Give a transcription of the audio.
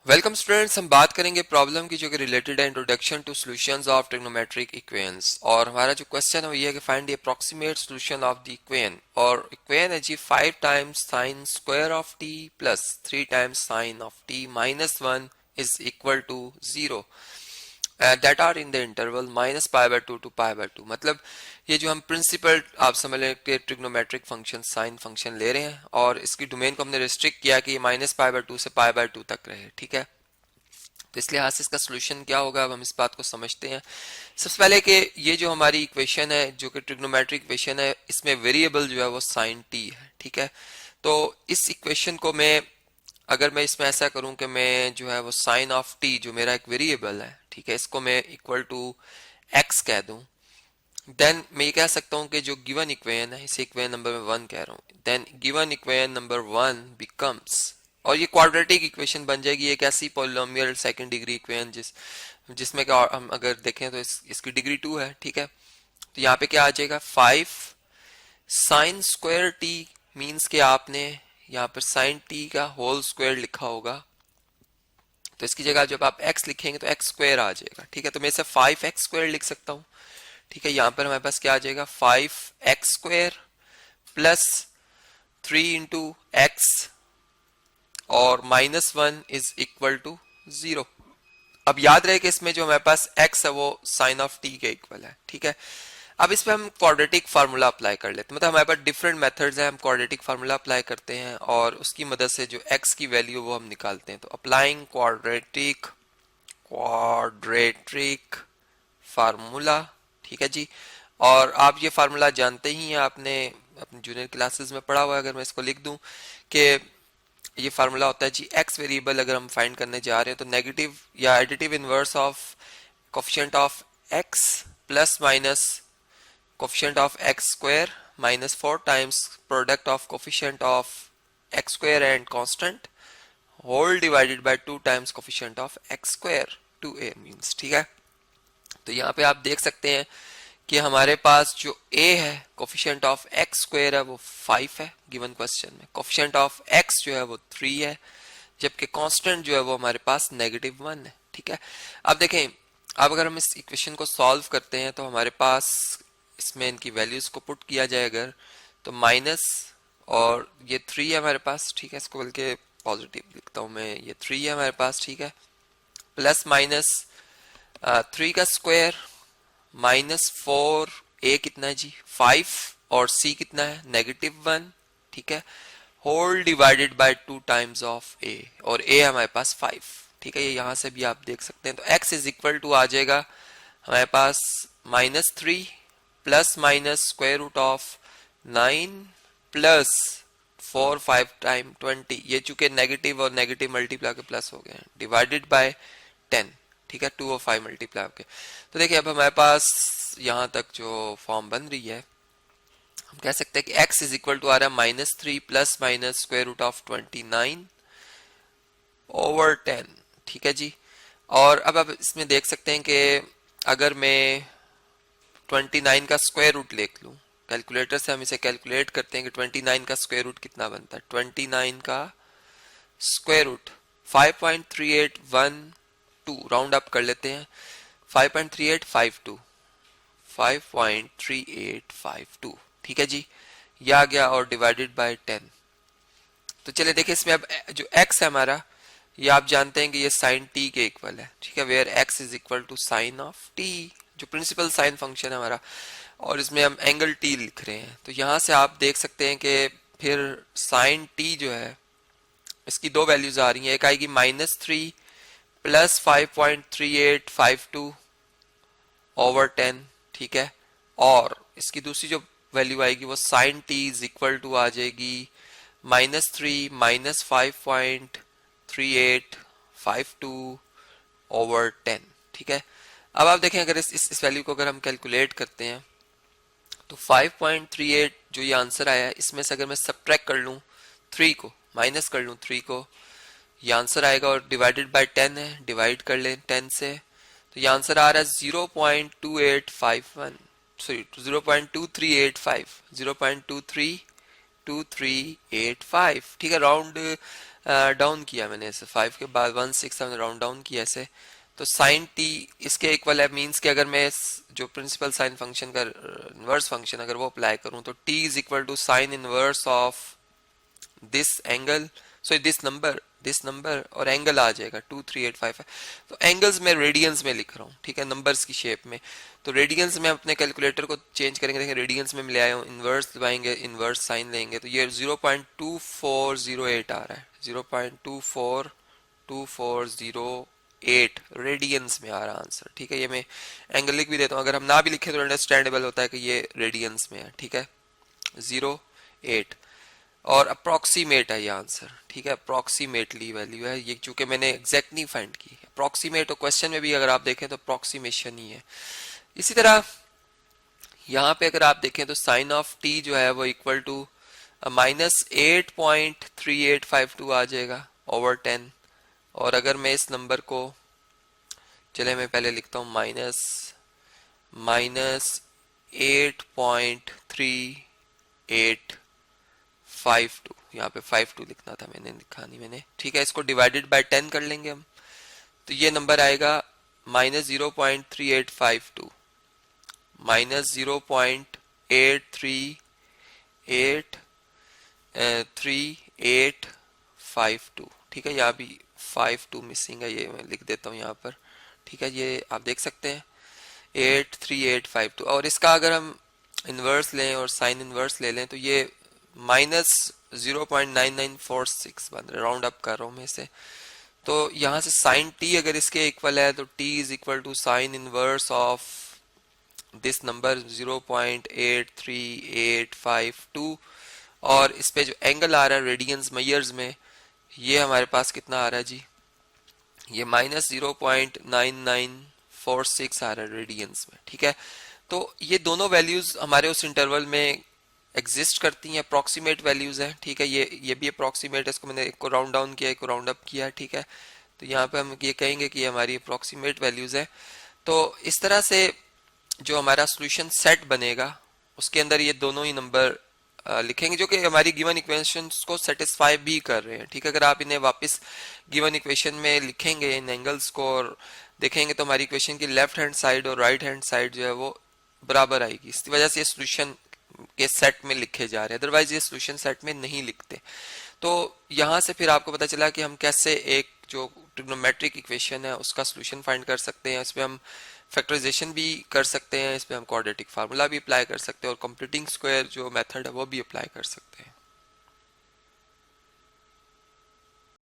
Welcome students, हम बात करेंगे प्रॉब्लम की जो कि रिलेटेड है introduction to solutions of trigonometric equations. और हमारा जो क्वेश्चन है वो ये है कि find the approximate solution of the equation. और इक्वेशन है जी 5 times sine square of t plus 3 times sine of t minus 1 is equal to 0 that are in the interval minus pi by 2 to pi by 2। मतलब ये जो हम principal आप समझ लें कि ट्रिग्नोमेट्रिक फंक्शन साइन फंक्शन ले रहे हैं और इसकी डोमेन को हमने रिस्ट्रिक्ट किया कि ये माइनस पाई बाय 2 से पाई बाय 2 तक रहे। ठीक है, तो इस लिहाज से इसका सोल्यूशन क्या होगा, अब हम इस बात को समझते हैं। सबसे पहले कि ये जो हमारी इक्वेशन है जो कि ट्रिग्नोमेट्रिक इक्वेशन है, इसमें वेरिएबल जो है वो साइन टी है। ठीक है, तो इस इक्वेशन को मैं अगर मैं इसमें ऐसा करूं कि मैं जो है वो साइन ऑफ टी जो मेरा एक वेरिएबल है, ठीक है, इसको मैं इक्वल टू एक्स कह दूं, देन मैं ये कह सकता हूं कि जो गिवन इक्वेशन है इसे इक्वेशन नंबर 1 कह रहा हूं, then given equation number 1 becomes, और ये क्वाड्रेटिक इक्वेशन बन जाएगी एक ऐसी पॉलिनोमियल सेकंड डिग्री इक्वेशन जिसमें कि हम अगर देखें तो इसकी डिग्री 2 है। ठीक है, तो यहाँ पे क्या आ जाएगा 5 साइन स्क्वायर टी, मीन्स कि आपने यहाँ पर साइन टी का होल स्क्वायर लिखा होगा, तो इसकी जगह जब आप x लिखेंगे तो एक्स स्क्वायर आ जाएगा। ठीक है, तो मैं इसे 5x स्क्वायर लिख सकता हूँ। ठीक है, यहाँ पर हमारे पास क्या आ जाएगा 5x square plus 3 into x और माइनस 1 इज इक्वल टू 0। अब याद रहे कि इसमें जो हमारे पास x है वो साइन ऑफ t के इक्वल है। ठीक है, अब इस पे हम क्वाड्रेटिक फार्मूला अप्लाई कर लेते हैं, मतलब हमारे पास डिफरेंट मेथड्स हैं, हम क्वाड्रेटिक फार्मूला अप्लाई करते हैं और उसकी मदद से जो x की वैल्यू वो हम निकालते हैं। तो अप्लाइंग क्वाड्रेटिक फार्मूला। ठीक है जी, और आप ये फार्मूला जानते ही हैं, आपने अपने जूनियर क्लासेस में पढ़ा हुआ है। अगर मैं इसको लिख दूं कि ये फार्मूला होता है जी एक्स वेरिएबल अगर हम फाइंड करने जा रहे हैं तो नेगेटिव या additive inverse of coefficient of x plus minus coefficient of x square minus 4 times product of coefficient of x square and constant whole divided by 2 times coefficient of x square 2a means. ठीक है, तो यहाँ पे आप देख सकते हैं कि हमारे पास जो a है कोफिशिएंट ऑफ x स्क्वायर है वो 5 है गिवन क्वेश्चन में, कोफिशिएंट ऑफ x जो है वो 3 है, जबकि कांस्टेंट जो है वो हमारे पास नेगेटिव 1 है। ठीक है, अब देखें, अब अगर हम इस इक्वेशन को सॉल्व करते हैं तो हमारे पास इसमें इनकी वैल्यूज को पुट किया जाए अगर, तो माइनस और ये 3 है हमारे पास। ठीक है, इसको बल्कि पॉजिटिव लिखता हूं मैं, ये 3 है हमारे पास। ठीक है, प्लस माइनस 3 का स्क्वायर माइनस 4, ए कितना है जी 5 और सी कितना है नेगेटिव 1। ठीक है, whole divided by 2 times of A, और ए हमारे पास 5। ठीक है, ये यहां से भी आप देख सकते हैं, तो x इज इक्वल टू आ जाएगा हमारे पास minus 3 plus minus square root of 9 प्लस 4 5 टाइम 20, ये चूंकि नेगेटिव और नेगेटिव मल्टीप्लाई के प्लस हो गए हैं, डिवाइडेड बाय 10। ठीक है, 2 और 5 मल्टीप्लाई होके, तो देखिए अब हमारे पास यहां तक जो फॉर्म बन रही है, हम कह सकते हैं कि x इज इक्वल टू आ रहा है minus 3 plus minus square root of 29 over 10। ठीक है जी, और अब आप इसमें देख सकते हैं कि अगर मैं 29 का स्क्वायर रूट लिख लूं, कैलकुलेटर से हम इसे कैलकुलेट करते हैं कि 29 का स्क्वायर रूट कितना बनता है, 29 का स्क्वायर रूट 5.3812, राउंड अप कर लेते हैं, 5.3852, 5.3852। ठीक है जी, यह आ गया और डिवाइडेड बाय 10। तो चलिए देखिए इसमें अब जो x है हमारा, ये आप जानते हैं कि ये साइन t के इक्वल है। ठीक है, where x is equal to sine of t, जो प्रिंसिपल साइन फंक्शन है हमारा, और इसमें हम एंगल t लिख रहे हैं। तो यहां से आप देख सकते हैं कि फिर साइन t जो है इसकी दो वैल्यूज आ रही हैं, एक आएगी माइनस 3 प्लस 5.3852 ओवर 10। ठीक है, और इसकी दूसरी जो वैल्यू आएगी वो sine T is equal to आ जाएगी माइनस 3 माइनस 5.3852 ओवर 10। ठीक है, अब आप देखें अगर इस वैल्यू को अगर हम कैलकुलेट करते हैं तो 5.38 जो ये आंसर आया है, इसमें से अगर मैं सब्ट्रैक्ट कर लूं 3 को, माइनस कर लूं 3 को, ये आंसर आएगा, और डिवाइडेड बाय 10 है, डिवाइड कर लें 10 से, तो ये आंसर आ रहा है 0.2851, सॉरी 0.2385, 0.232385। ठीक है, राउंड डाउन किया मैंने ऐसे 5 के बाद 1 6 7 राउंड डाउन किया ऐसे, तो साइन टी इसके इक्वल है, मींस कि अगर मैं जो प्रिंसिपल साइन फंक्शन का इनवर्स फंक्शन अगर वो अप्लाई करूं तो t is equal to sine inverse of this angle, so this number और एंगल आ जाएगा 23855। तो एंगल्स में रेडियंस में लिख रहा हूँ, ठीक है, नंबर्स की शेप में। तो रेडियंस में अपने कैलकुलेटर को चेंज करेंगे, देखें रेडियंस में ले आया हूँ, इन्वर्स दबाएंगे, इन्वर्स साइन लेंगे तो ये 0.2408 आ रहा है, 0.242408 रेडियंस में आ रहा आंसर, ठीक है। ये मैं एंगल लिख भी देता हूँ, अगर हम ना भी लिखे तो अंडरस्टैंडेबल होता है कि ये रेडियंस में है, ठीक है, 08 और अप्रोक्सीमेट है ये आंसर, ठीक है, अप्रोक्सीमेटली वैल्यू है ये, चूंकि मैंने एग्जैक्ट नहीं फाइंड की। अप्रोक्सीमेट और क्वेश्चन में भी अगर आप देखें तो अप्रोक्सीमेशन ही है। इसी तरह यहाँ पे अगर आप देखें तो साइन ऑफ टी जो है वो इक्वल टू -8.3852 आ जाएगा ओवर 10। और अगर मैं इस नंबर को, चले मैं पहले लिखता हूँ माइनस 8.3852, यहाँ पे 52 लिखना था, मैंने लिखा नहीं मैंने, ठीक है। इसको डिवाइडेड बाय 10 कर लेंगे हम, तो ये नंबर आएगा -0.3852 -0.83852, ठीक है। यहाँ भी 52 मिसिंग है, ये मैं लिख देता हूँ यहाँ पर, ठीक है, ये आप देख सकते हैं 83852। और इसका अगर हम इन्वर्स लें और साइन इन्वर्स ले लें तो ये -0.9946 बन रहा है, राउंड अप कर रहा हूँ मैं इसे। तो यहाँ से साइन टी अगर इसके इक्वल है तो t is equal to sine inverse of this number 0.83852। और इस पे जो एंगल आ रहा है रेडियंस मेयर्स में, ये हमारे पास कितना आ रहा है जी, ये -0.9946 आ रहा है रेडियंस में, ठीक है। तो ये दोनों वैल्यूज हमारे उस इंटरवल में एग्जिस्ट करती हैं, अप्रॉक्सीमेट वैल्यूज हैं, ठीक है। ये भी अप्रॉक्सीमेट है, इसको मैंने एक को राउंड डाउन किया, एक को राउंड अप किया, ठीक है। तो यहाँ पे हम ये कहेंगे कि ये हमारी अप्रॉक्सीमेट वैल्यूज है। तो इस तरह से जो हमारा सोल्यूशन सेट बनेगा उसके अंदर ये दोनों ही नंबर लिखेंगे जो कि हमारी गिवन इक्वेशंस को सेटिस्फाई भी कर रहे हैं, ठीक है। अगर आप इन्हें वापस गिवन इक्वेशन में लिखेंगे इन एंगल्स को और देखेंगे तो हमारी इक्वेशन की लेफ्ट हैंड साइड और राइट हैंड साइड जो है वो बराबर आएगी। इस वजह से ये सोल्यूशन के सेट में लिखे जा रहे हैं, अदरवाइज ये सोल्यूशन सेट में नहीं लिखते। तो यहाँ से फिर आपको पता चला कि हम कैसे एक जो ट्रिग्नोमेट्रिक इक्वेशन है उसका सोल्यूशन फाइंड कर सकते हैं। इसमें हम फैक्टराइजेशन भी कर सकते हैं, इसमें हम क्वाड्रेटिक फार्मूला भी अप्लाई कर सकते हैं और कंप्लीटिंग स्क्वायर जो मेथड है वो भी अप्लाई कर सकते हैं।